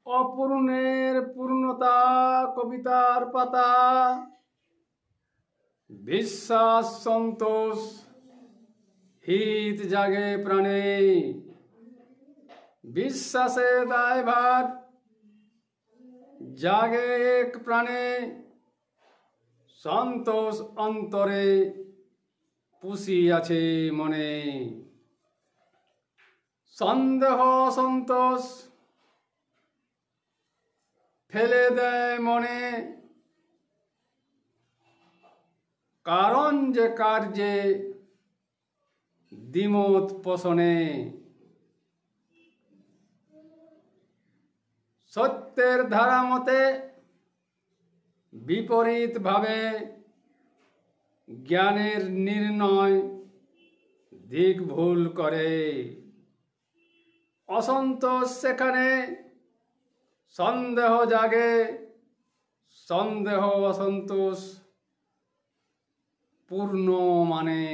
অপূর্ণের পূর্ণতা কবিতার পাতা, বিশ্বাস সন্তোষ হিত জাগে প্রাণে, বিশ্বাসে দায়ভার জাগে এক প্রাণে, সন্তোষ অন্তরে পুষিয়াছে মনে। সন্দেহ সন্তোষ ফেলে দেয় মনে, কারণ যে কার্যে দ্বিমত পোষণে। সত্যের ধারা মতে বিপরীত ভাবে জ্ঞানের নির্ণয় দিক ভুল করে। অসন্তোষ সেখানে সন্দেহ জাগে, সন্দেহ অসন্তোষ পূর্ণ মানে।